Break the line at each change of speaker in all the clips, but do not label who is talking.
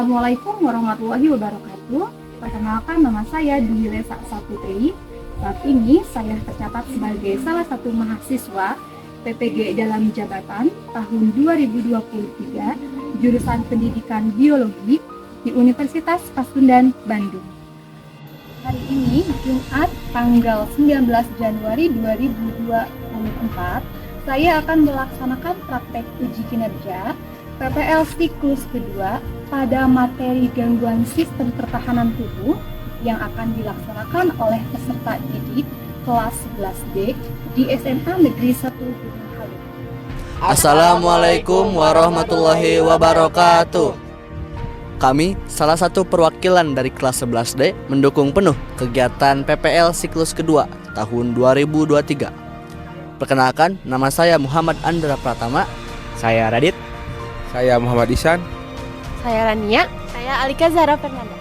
Assalamualaikum warahmatullahi wabarakatuh. Perkenalkan, nama saya Dwi Lesa Saputri. Saat ini saya tercatat sebagai salah satu mahasiswa PPG dalam jabatan tahun 2023 jurusan Pendidikan Biologi di Universitas Pasundan, Bandung. Hari ini Jumat tanggal 19 Januari 2024, saya akan melaksanakan praktek uji kinerja PPL siklus kedua pada materi gangguan sistem pertahanan tubuh yang akan dilaksanakan oleh peserta didik kelas 11D di SMA Negeri 1 Gunung Halu.
Assalamualaikum warahmatullahi wabarakatuh. Kami, salah satu perwakilan dari kelas 11D, mendukung penuh kegiatan PPL siklus kedua tahun 2023. Perkenalkan, nama saya Muhammad Andra Pratama.
Saya Radit.
Saya Muhammad Ihsan.
Saya Rania. Saya Alika Zahra Fernanda.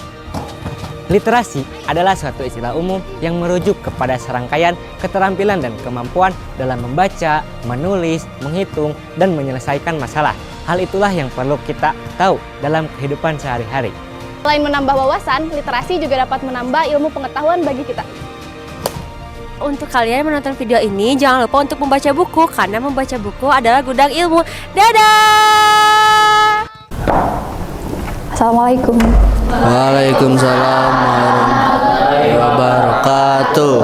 Literasi adalah suatu istilah umum yang merujuk kepada serangkaian keterampilan dan kemampuan dalam membaca, menulis, menghitung, dan menyelesaikan masalah. Hal itulah yang perlu kita tahu dalam kehidupan sehari-hari.
Selain menambah wawasan, literasi juga dapat menambah ilmu pengetahuan bagi kita. Untuk kalian menonton video ini, jangan lupa untuk membaca buku, karena membaca buku adalah gudang ilmu. Dadah!
Assalamualaikum.
Waalaikumsalam warahmatullahi wabarakatuh.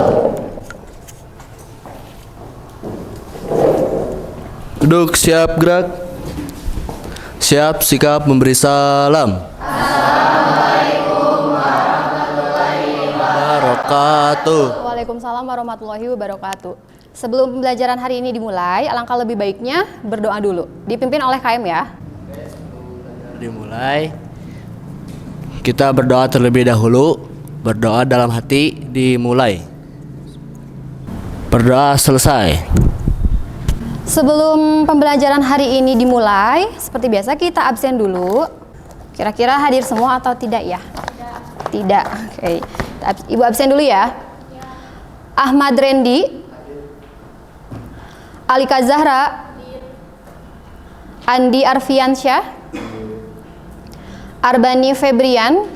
Duduk, siap gerak. Siap sikap memberi salam. Assalamualaikum warahmatullahi wabarakatuh.
Waalaikumsalam warahmatullahi wabarakatuh. Sebelum pembelajaran hari ini dimulai, alangkah lebih baiknya berdoa dulu. Dipimpin oleh KM ya.
Dimulai. Kita berdoa terlebih dahulu. Berdoa dalam hati dimulai. Berdoa selesai.
Sebelum pembelajaran hari ini dimulai, seperti biasa kita absen dulu. Kira-kira hadir semua atau tidak ya? Tidak. Oke. Ibu absen dulu ya. Ahmad Rendi, Alika Zahra, Andi Arfiansyah, Arbani Febrian,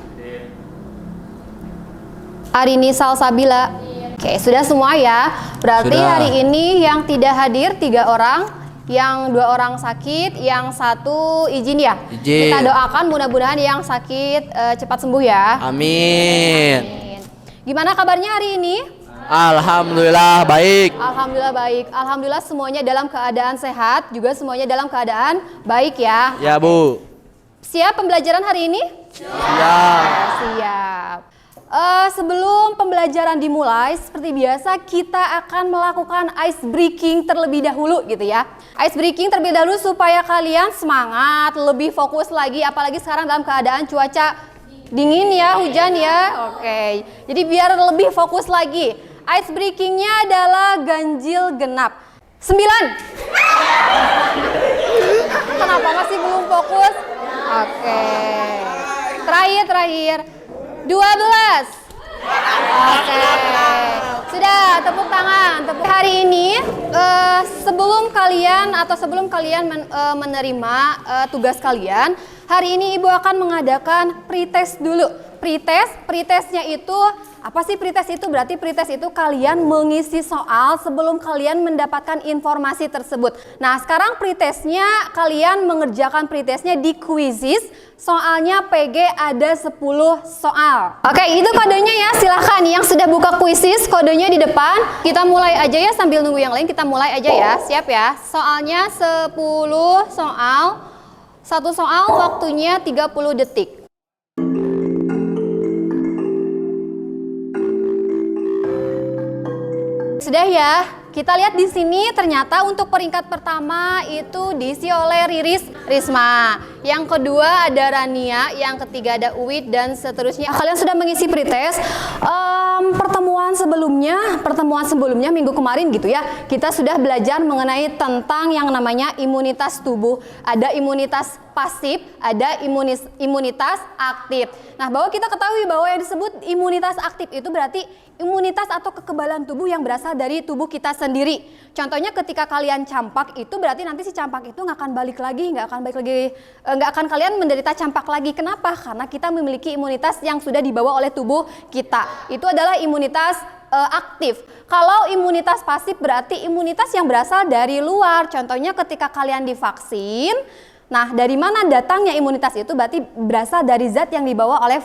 Arini Salsabila. Oke, sudah semua ya. Berarti
Sudah.
hari ini yang tidak hadir 3 orang, yang 2 orang sakit, yang 1 izin ya.
Izin.
Kita doakan mudah-mudahan yang sakit cepat sembuh ya.
Amin.
Amin. Gimana kabarnya hari ini?
Alhamdulillah baik.
Alhamdulillah baik. Alhamdulillah semuanya dalam keadaan sehat, juga semuanya dalam keadaan baik ya.
Ya Bu.
Siap pembelajaran hari ini?
Siap.
Siap. Sebelum pembelajaran dimulai, seperti biasa kita akan melakukan ice breaking terlebih dahulu gitu ya. Ice breaking terlebih dahulu supaya kalian semangat, lebih fokus lagi, apalagi sekarang dalam keadaan cuaca dingin ya, hujan ya. Oke. Jadi biar lebih fokus lagi. Ice breakingnya adalah ganjil genap. 9. Kenapa masih belum fokus? Oke. Terakhir. 12. Oke. Sudah, tepuk tangan. Hari ini sebelum kalian menerima tugas kalian, hari ini Ibu akan mengadakan pretest dulu. Pretestnya itu apa sih pretest itu? Berarti pretest itu kalian mengisi soal sebelum kalian mendapatkan informasi tersebut. Nah, sekarang pretestnya kalian mengerjakan pretestnya di Quizizz. Soalnya PG ada 10 soal. Oke, itu kodenya ya. Silahkan yang sudah buka Quizizz, kodenya di depan. Kita mulai aja ya sambil nunggu yang lain. Kita mulai aja ya. Siap ya. Soalnya 10 soal. Satu soal waktunya 30 detik. Sudah ya, kita lihat di sini ternyata untuk peringkat pertama itu diisi oleh Risma. Yang kedua ada Rania, yang ketiga ada Uwid dan seterusnya. Kalian sudah mengisi pretest. Pertemuan sebelumnya minggu kemarin gitu ya. Kita sudah belajar mengenai tentang yang namanya imunitas tubuh. Ada imunitas pasif, ada imunitas aktif. Nah, bahwa kita ketahui bahwa yang disebut imunitas aktif itu berarti imunitas atau kekebalan tubuh yang berasal dari tubuh kita sendiri. Contohnya ketika kalian campak itu berarti nanti si campak itu nggak akan balik lagi, nggak akan kalian menderita campak lagi. Kenapa? Karena kita memiliki imunitas yang sudah dibawa oleh tubuh kita. Itu adalah imunitas aktif. Kalau imunitas pasif berarti imunitas yang berasal dari luar. Contohnya ketika kalian divaksin. Nah, dari mana datangnya imunitas itu? Berarti berasal dari zat yang dibawa oleh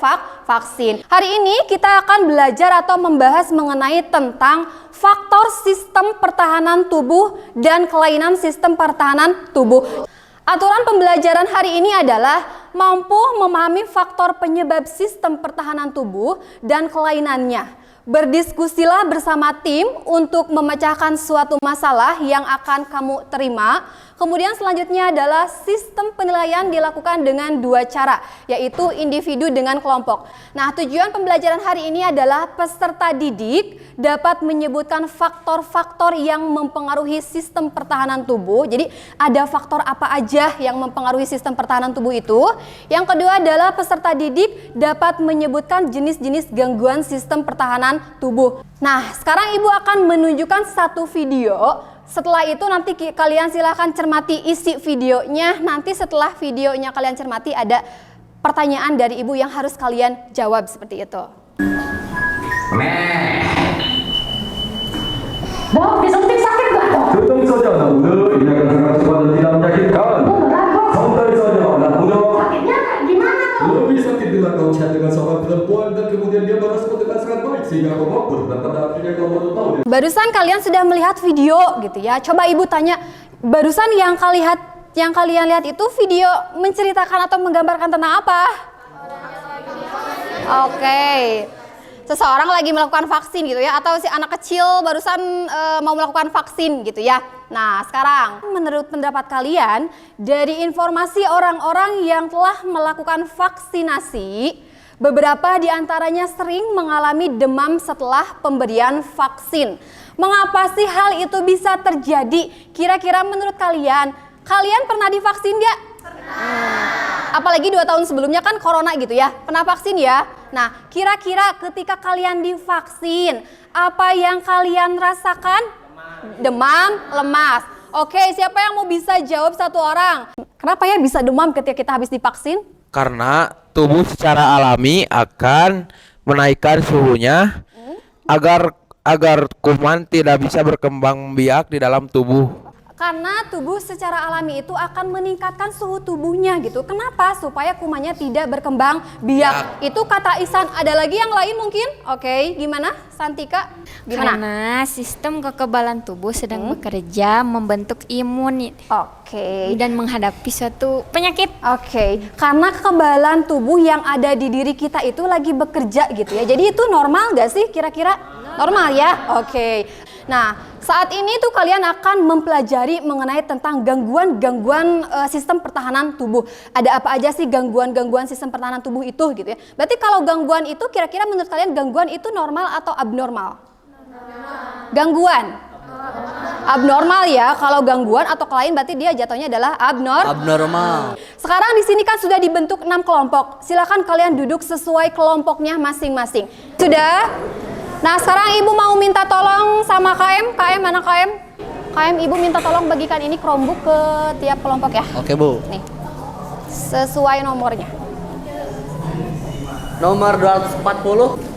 vaksin. Hari ini kita akan belajar atau membahas mengenai tentang faktor sistem pertahanan tubuh dan kelainan sistem pertahanan tubuh. Aturan pembelajaran hari ini adalah mampu memahami faktor penyebab sistem pertahanan tubuh dan kelainannya. Berdiskusilah bersama tim untuk memecahkan suatu masalah yang akan kamu terima. Kemudian selanjutnya adalah sistem penilaian dilakukan dengan dua cara, yaitu individu dengan kelompok. Nah, tujuan pembelajaran hari ini adalah peserta didik dapat menyebutkan faktor-faktor yang mempengaruhi sistem pertahanan tubuh. Jadi ada faktor apa aja yang mempengaruhi sistem pertahanan tubuh itu. Yang kedua adalah peserta didik dapat menyebutkan jenis-jenis gangguan sistem pertahanan tubuh. Nah, sekarang Ibu akan menunjukkan satu video. Setelah itu nanti kalian silahkan cermati isi videonya. Nanti setelah videonya kalian cermati ada pertanyaan dari Ibu yang harus kalian jawab seperti itu.
Dok, disuntik sakit nggak dok?
Tutup saja anak muda, ini akan sangat cepat dan tidak menyakitkan. Santai saja anak muda.
Sakitnya gimana dok?
Lebih sakit bila kau chat dengan seorang perempuan dan kemudian dia merespon dengan sangat baik sehingga kau baper dan pada akhirnya kau baru tahu.
Barusan kalian sudah melihat video gitu ya. Coba Ibu tanya, barusan yang kalian lihat itu video menceritakan atau menggambarkan tentang apa? Oke. Seseorang lagi melakukan vaksin gitu ya, atau si anak kecil barusan mau melakukan vaksin gitu ya. Nah, sekarang menurut pendapat kalian, dari informasi orang-orang yang telah melakukan vaksinasi, beberapa di antaranya sering mengalami demam setelah pemberian vaksin. Mengapa sih hal itu bisa terjadi? Kira-kira menurut kalian pernah divaksin nggak? Apalagi 2 tahun sebelumnya kan corona gitu ya, pernah vaksin ya. Nah, kira-kira ketika kalian divaksin, apa yang kalian rasakan? Demam, lemas. Oke, siapa yang mau bisa jawab satu orang? Kenapa ya bisa demam ketika kita habis divaksin?
Karena tubuh secara alami akan menaikkan suhunya agar kuman tidak bisa berkembang biak di dalam tubuh.
Karena tubuh secara alami itu akan meningkatkan suhu tubuhnya gitu. Kenapa? Supaya kumannya tidak berkembang biak. Itu kata Ihsan. Ada lagi yang lain mungkin? Oke, gimana Santika? Gimana?
Karena sistem kekebalan tubuh sedang bekerja membentuk imun dan menghadapi suatu penyakit.
Oke, karena kekebalan tubuh yang ada di diri kita itu lagi bekerja gitu ya. Jadi itu normal gak sih kira-kira? Normal ya? Oke. Nah, saat ini tuh kalian akan mempelajari mengenai tentang gangguan-gangguan sistem pertahanan tubuh. Ada apa aja sih gangguan-gangguan sistem pertahanan tubuh itu gitu ya. Berarti kalau gangguan itu kira-kira menurut kalian gangguan itu normal atau abnormal? Gangguan. Abnormal ya, kalau gangguan atau kelainan berarti dia jatuhnya adalah
Abnormal.
Sekarang di sini kan sudah dibentuk 6 kelompok. Silakan kalian duduk sesuai kelompoknya masing-masing. Sudah? Nah, sekarang Ibu mau minta tolong sama KM. KM mana KM? KM, Ibu minta tolong bagikan ini Chromebook ke tiap kelompok ya.
Oke, Bu.
Nih. Sesuai nomornya.
Nomor 240.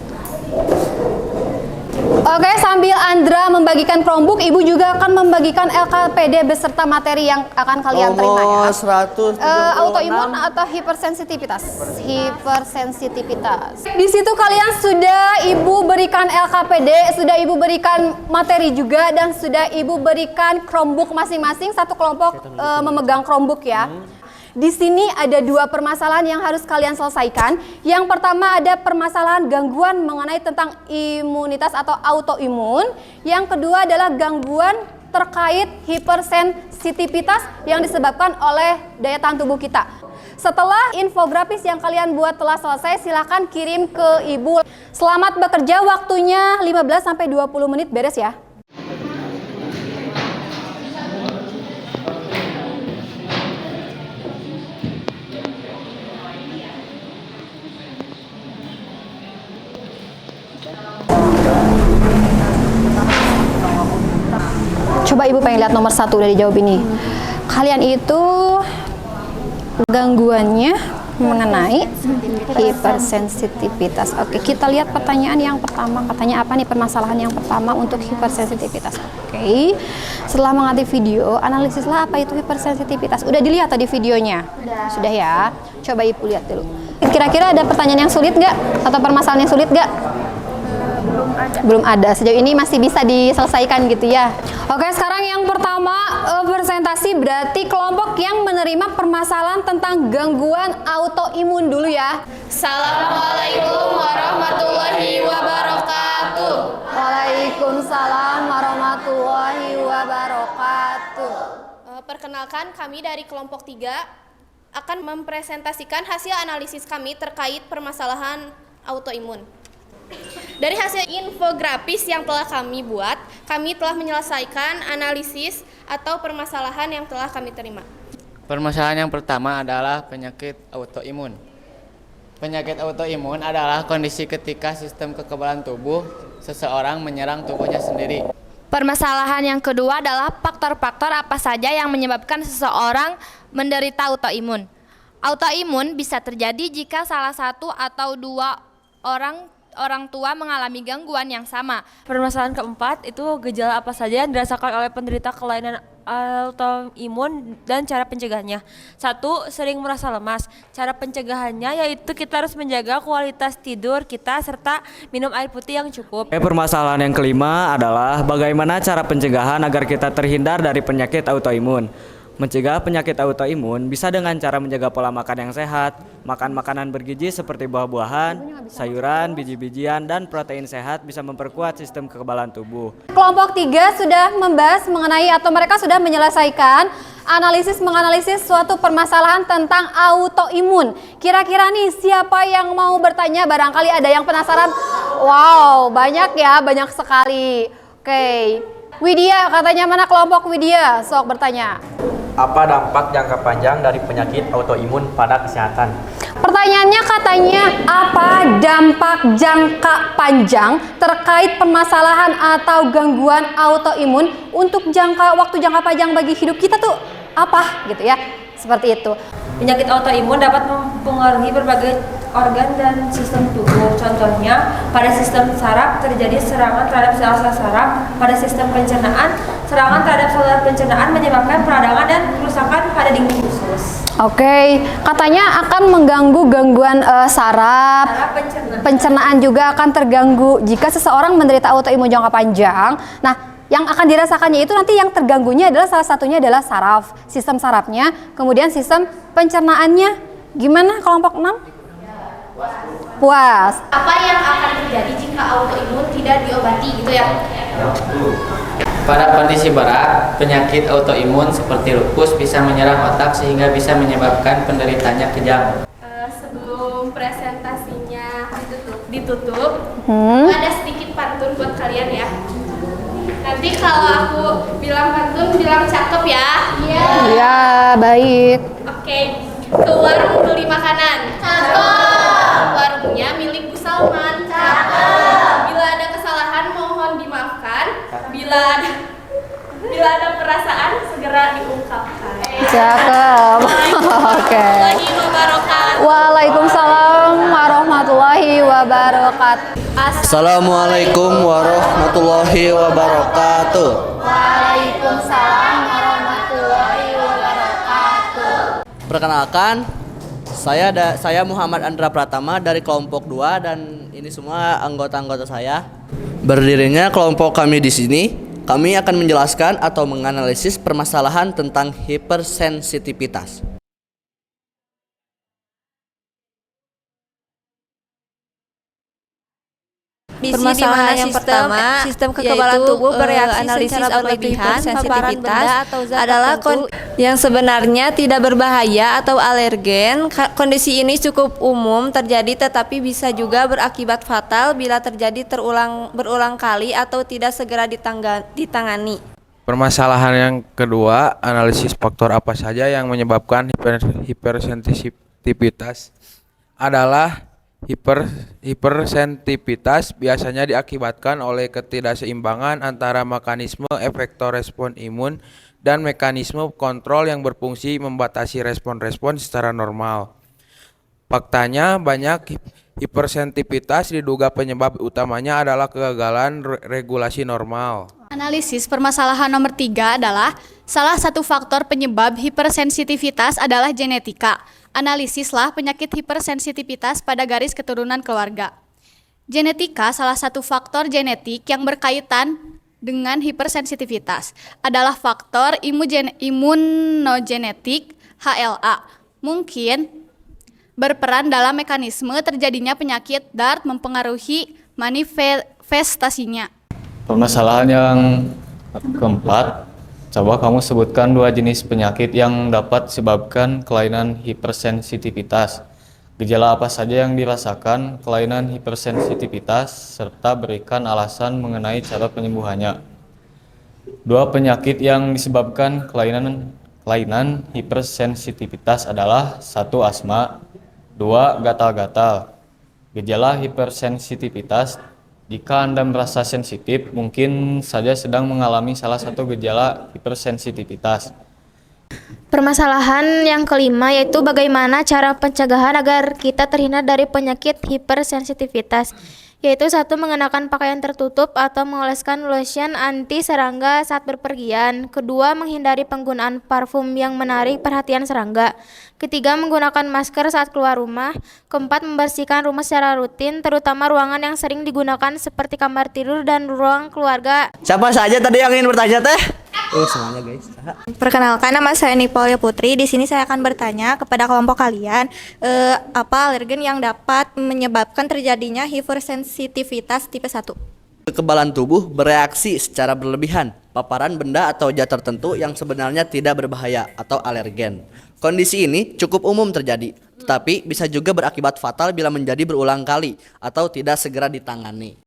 Oke, sambil Andra membagikan Chromebook, Ibu juga akan membagikan LKPD beserta materi yang akan kalian terima ya.
Nomor 176.
Autoimun atau hipersensitivitas. Di situ kalian sudah Ibu berikan LKPD, sudah Ibu berikan materi juga, dan sudah Ibu berikan Chromebook masing-masing. Satu kelompok memegang Chromebook ya. Di sini ada 2 permasalahan yang harus kalian selesaikan. Yang pertama ada permasalahan gangguan mengenai tentang imunitas atau autoimun. Yang kedua adalah gangguan terkait hipersensitivitas yang disebabkan oleh daya tahan tubuh kita. Setelah infografis yang kalian buat telah selesai, silakan kirim ke Ibu. Selamat bekerja, waktunya 15-20 menit beres ya. Coba Ibu pengen lihat nomor 1 udah dijawab ini. Kalian itu gangguannya mengenai hipersensitivitas. Oke, kita lihat pertanyaan yang pertama. Katanya apa nih permasalahan yang pertama untuk hipersensitivitas? Oke, setelah mengamati video, analisislah apa itu hipersensitivitas. Udah dilihat tadi videonya? Sudah ya? Coba Ibu lihat dulu. Kira-kira ada pertanyaan yang sulit nggak? Atau permasalahan yang sulit nggak? Belum ada. Sejauh ini masih bisa diselesaikan gitu ya. Oke, sekarang yang pertama presentasi berarti kelompok yang menerima permasalahan tentang gangguan autoimun dulu ya.
Assalamualaikum warahmatullahi wabarakatuh.
Waalaikumsalam warahmatullahi wabarakatuh.
Perkenalkan, kami dari kelompok 3 akan mempresentasikan hasil analisis kami terkait permasalahan autoimun. Dari hasil infografis yang telah kami buat, kami telah menyelesaikan analisis atau permasalahan yang telah kami terima.
Permasalahan yang pertama adalah penyakit autoimun. Penyakit autoimun adalah kondisi ketika sistem kekebalan tubuh seseorang menyerang tubuhnya sendiri.
Permasalahan yang kedua adalah faktor-faktor apa saja yang menyebabkan seseorang menderita autoimun. Autoimun bisa terjadi jika salah satu atau dua orang tua mengalami gangguan yang sama.
Permasalahan keempat itu gejala apa saja yang dirasakan oleh penderita kelainan autoimun dan cara pencegahannya. 1. Sering merasa lemas. Cara pencegahannya yaitu kita harus menjaga kualitas tidur kita serta minum air putih yang cukup.
Permasalahan yang kelima adalah bagaimana cara pencegahan agar kita terhindar dari penyakit autoimun. Mencegah penyakit autoimun bisa dengan cara menjaga pola makan yang sehat, makan makanan bergizi seperti buah-buahan, sayuran, biji-bijian, dan protein sehat bisa memperkuat sistem kekebalan tubuh.
Kelompok 3 sudah membahas mengenai atau mereka sudah menyelesaikan menganalisis suatu permasalahan tentang autoimun. Kira-kira nih siapa yang mau bertanya? Barangkali ada yang penasaran. Wow, banyak ya, banyak sekali. Oke, Widya, katanya mana kelompok Widya? Sok bertanya.
Apa dampak jangka panjang dari penyakit autoimun pada kesehatan?
Pertanyaannya katanya apa dampak jangka panjang terkait permasalahan atau gangguan autoimun untuk waktu jangka panjang bagi hidup kita tuh apa gitu ya, seperti itu.
Penyakit autoimun dapat mempengaruhi berbagai organ dan sistem tubuh. Contohnya, pada sistem saraf terjadi serangan terhadap sel-sel saraf. Pada sistem pencernaan, serangan terhadap saluran pencernaan menyebabkan peradangan dan kerusakan pada dinding usus.
Oke, katanya akan mengganggu gangguan saraf, pencernaan juga akan terganggu jika seseorang menderita autoimun jangka panjang. Nah, yang akan dirasakannya itu nanti yang terganggunya adalah salah satunya adalah saraf, sistem sarafnya, kemudian sistem pencernaannya. Gimana kelompok 6? Puas.
Apa yang akan terjadi jika autoimun tidak diobati gitu ya?
Pada kondisi berat, penyakit autoimun seperti lupus bisa menyerang otak sehingga bisa menyebabkan penderitanya kejang.
Sebelum presentasinya ditutup, ada sedikit pantun buat kalian ya. Nanti kalau aku bilang pantun, bilang cakep ya. Iya.
Iya, baik.
Oke, ke warung beli makanan. Cakep. Warungnya milik Bu Salman. Cakep. Bila ada kesalahan mohon dimaafkan. Bila ada perasaan segera diungkapkan.
Cakep. Oke. Waalaikumsalam warahmatullahi wabarakatuh.
Assalamualaikum warahmatullahi wabarakatuh.
Waalaikumsalam warahmatullahi wabarakatuh.
Perkenalkan, saya Muhammad Andra Pratama dari kelompok 2 dan ini semua anggota-anggota saya. Berdirinya kelompok kami di sini, kami akan menjelaskan atau menganalisis permasalahan tentang hipersensitivitas.
Permasalahan yang pertama, sistem kekebalan tubuh bereaksi secara berlebihan, paparan benda atau zat adalah yang sebenarnya tidak berbahaya atau alergen. Kondisi ini cukup umum terjadi tetapi bisa juga berakibat fatal bila terjadi berulang kali atau tidak segera ditangani.
Permasalahan yang kedua, analisis faktor apa saja yang menyebabkan hipersensitivitas adalah Hipersensitivitas biasanya diakibatkan oleh ketidakseimbangan antara mekanisme efektor respon imun dan mekanisme kontrol yang berfungsi membatasi respon-respon secara normal. Faktanya, banyak hipersensitivitas diduga penyebab utamanya adalah kegagalan regulasi normal.
Analisis permasalahan nomor 3 adalah salah satu faktor penyebab hipersensitivitas adalah genetika. Analisislah penyakit hipersensitivitas pada garis keturunan keluarga. Genetika salah satu faktor genetik yang berkaitan dengan hipersensitivitas adalah faktor imunogenetik HLA. Mungkin berperan dalam mekanisme terjadinya penyakit DART mempengaruhi manifestasinya.
Permasalahan yang keempat, coba kamu sebutkan 2 jenis penyakit yang dapat disebabkan kelainan hipersensitivitas. Gejala apa saja yang dirasakan kelainan hipersensitivitas serta berikan alasan mengenai cara penyembuhannya. 2 penyakit yang disebabkan kelainan hipersensitivitas adalah 1. Asma, 2. Gatal-gatal. Gejala hipersensitivitas: jika Anda merasa sensitif, mungkin saja sedang mengalami salah satu gejala hipersensitivitas.
Permasalahan yang kelima yaitu bagaimana cara pencegahan agar kita terhindar dari penyakit hipersensitivitas, yaitu 1. Mengenakan pakaian tertutup atau mengoleskan lotion anti serangga saat berpergian. 2. Menghindari penggunaan parfum yang menarik perhatian serangga. 3. Menggunakan masker saat keluar rumah. 4. Membersihkan rumah secara rutin, terutama ruangan yang sering digunakan seperti kamar tidur dan ruang keluarga.
Siapa saja tadi yang ingin bertanya teh? Semuanya guys.
Perkenalkan, nama saya Nipolia Putri. Di sini saya akan bertanya kepada kelompok kalian, apa alergen yang dapat menyebabkan terjadinya hipersensitivitas tipe 1?
Kekebalan tubuh bereaksi secara berlebihan paparan benda atau zat tertentu yang sebenarnya tidak berbahaya atau alergen. Kondisi ini cukup umum terjadi, tetapi bisa juga berakibat fatal bila menjadi berulang kali atau tidak segera ditangani.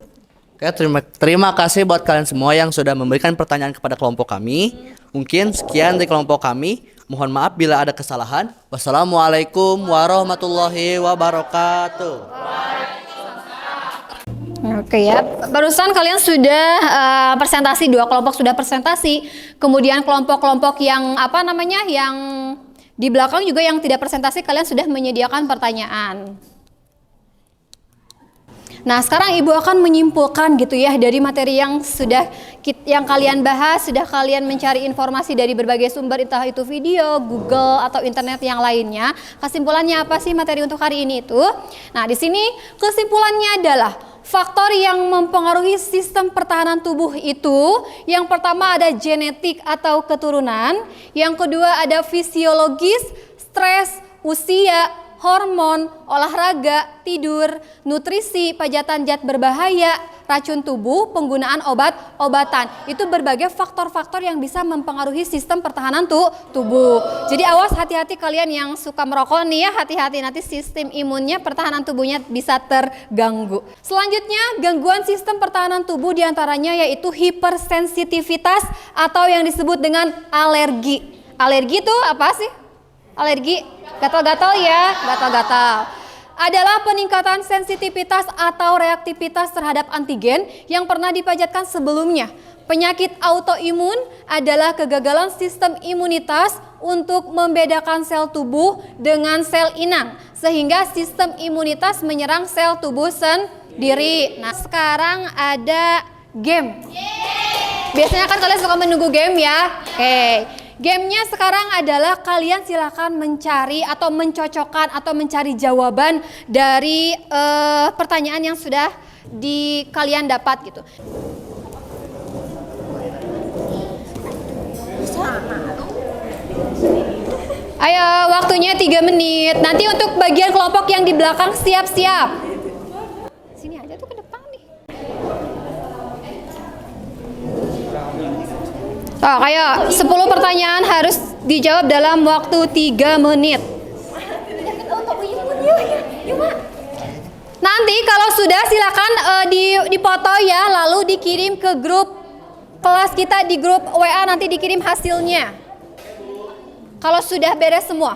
Oke, terima kasih buat kalian semua yang sudah memberikan pertanyaan kepada kelompok kami. Mungkin sekian dari kelompok kami. Mohon maaf bila ada kesalahan. Wassalamualaikum warahmatullahi wabarakatuh.
Oke ya, barusan kalian sudah presentasi, 2 kelompok sudah presentasi. Kemudian kelompok-kelompok yang yang di belakang juga yang tidak presentasi, kalian sudah menyediakan pertanyaan. Nah, sekarang Ibu akan menyimpulkan gitu ya dari materi yang yang kalian bahas, sudah kalian mencari informasi dari berbagai sumber, entah itu video, Google atau internet yang lainnya. Kesimpulannya apa sih materi untuk hari ini itu? Nah, di sini kesimpulannya adalah faktor yang mempengaruhi sistem pertahanan tubuh itu, yang pertama ada genetik atau keturunan, yang kedua ada fisiologis, stres, usia, hormon, olahraga, tidur, nutrisi, pajatan zat berbahaya, racun tubuh, penggunaan obat-obatan. Itu berbagai faktor-faktor yang bisa mempengaruhi sistem pertahanan tubuh. Jadi awas, hati-hati kalian yang suka merokok nih ya, hati-hati nanti sistem imunnya, pertahanan tubuhnya bisa terganggu. Selanjutnya, gangguan sistem pertahanan tubuh diantaranya yaitu hipersensitivitas atau yang disebut dengan alergi. Alergi itu apa sih? Alergi gatal-gatal ya, gatal-gatal adalah peningkatan sensitivitas atau reaktivitas terhadap antigen yang pernah dipajatkan sebelumnya. Penyakit autoimun adalah kegagalan sistem imunitas untuk membedakan sel tubuh dengan sel inang, sehingga sistem imunitas menyerang sel tubuh sendiri. Nah, sekarang ada game. Biasanya kan kalian suka menunggu game ya. Oke. Gamenya sekarang adalah kalian silakan mencari atau mencocokkan atau mencari jawaban dari pertanyaan yang sudah kalian dapat gitu. Ayo, waktunya 3 menit. Nanti untuk bagian kelompok yang di belakang siap-siap. Sini aja tuh ke depan nih. Oh, kayak 10 pertanyaan harus dijawab dalam waktu 3 menit. Nanti kalau sudah silakan dipoto ya, lalu dikirim ke grup kelas kita di grup WA, nanti dikirim hasilnya. Kalau sudah beres semua.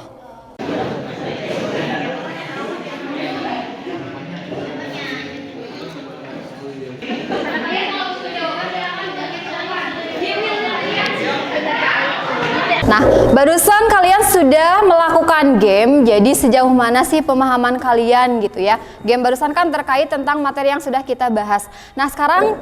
Barusan kalian sudah melakukan game, jadi sejauh mana sih pemahaman kalian gitu ya? Game barusan kan terkait tentang materi yang sudah kita bahas. Nah sekarang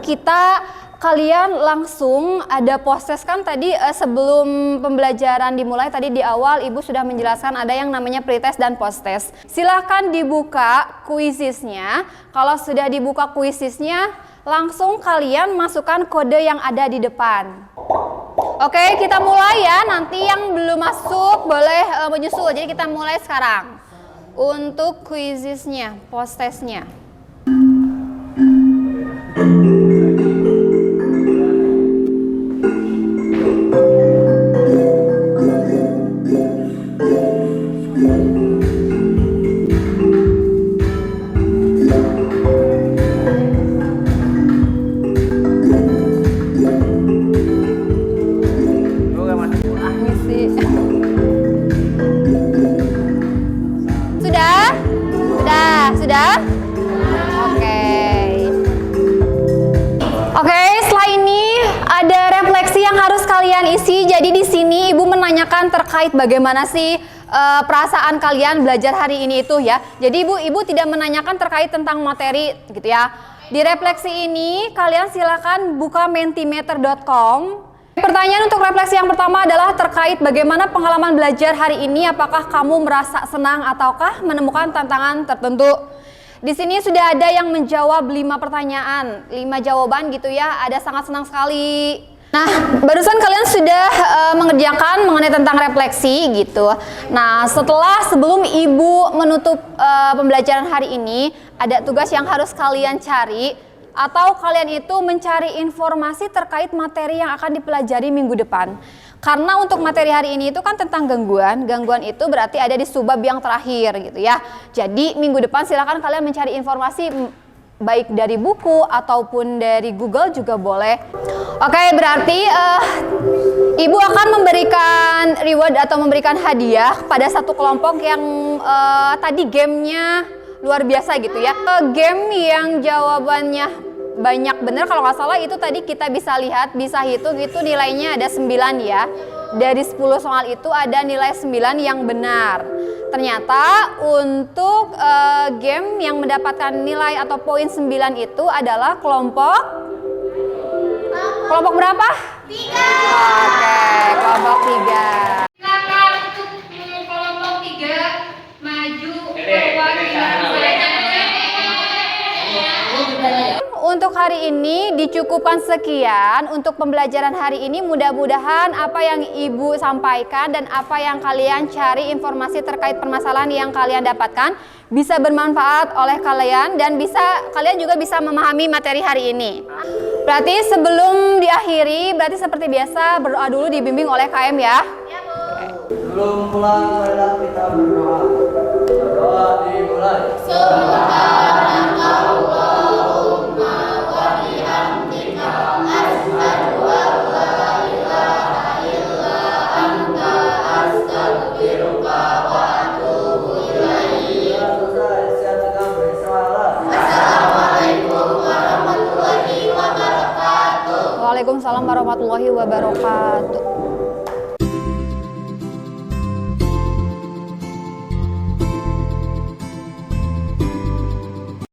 kalian langsung ada proses kan tadi sebelum pembelajaran dimulai tadi di awal Ibu sudah menjelaskan ada yang namanya pretest dan posttest. Silahkan dibuka kuisisnya. Kalau sudah dibuka kuisisnya, langsung kalian masukkan kode yang ada di depan. Oke, kita mulai ya. Nanti yang belum masuk boleh menyusul. Jadi kita mulai sekarang. Untuk kuisisnya, posttestnya. Sudah? Oke, setelah ini ada refleksi yang harus kalian isi. Jadi di sini Ibu menanyakan terkait bagaimana sih perasaan kalian belajar hari ini itu ya. Jadi Ibu tidak menanyakan terkait tentang materi gitu ya. Di refleksi ini kalian silakan buka mentimeter.com. Pertanyaan untuk refleksi yang pertama adalah terkait bagaimana pengalaman belajar hari ini. Apakah kamu merasa senang ataukah menemukan tantangan tertentu? Di sini sudah ada yang menjawab 5 pertanyaan, 5 jawaban gitu ya. Ada sangat senang sekali. Nah, barusan kalian sudah mengerjakan mengenai tentang refleksi gitu. Nah, sebelum Ibu menutup pembelajaran hari ini, ada tugas yang harus kalian cari. Atau kalian itu mencari informasi terkait materi yang akan dipelajari minggu depan. Karena untuk materi hari ini itu kan tentang gangguan. Gangguan itu berarti ada di subbab yang terakhir gitu ya. Jadi minggu depan silakan kalian mencari informasi baik dari buku ataupun dari Google juga boleh. Oke, berarti Ibu akan memberikan reward atau memberikan hadiah pada satu kelompok yang tadi gamenya luar biasa gitu ya. Game yang jawabannya banyak bener, kalau nggak salah itu tadi kita bisa lihat, bisa hitung itu nilainya ada 9 ya. Dari 10 soal itu ada nilai 9 yang benar. Ternyata untuk game yang mendapatkan nilai atau poin 9 itu adalah kelompok berapa? 3. Oke, kelompok 3. Silakan untuk kelompok 3 maju perwakilan Untuk hari ini dicukupkan sekian untuk pembelajaran hari ini. Mudah-mudahan apa yang Ibu sampaikan dan apa yang kalian cari informasi terkait permasalahan yang kalian dapatkan bisa bermanfaat oleh kalian dan kalian juga bisa memahami materi hari ini. Berarti sebelum diakhiri, berarti seperti biasa berdoa dulu dibimbing oleh KM ya. Ya Bu.
Sebelum pulang kita berdoa. Berdoa dimulai.
Waalaikumsalam warahmatullahi wabarakatuh.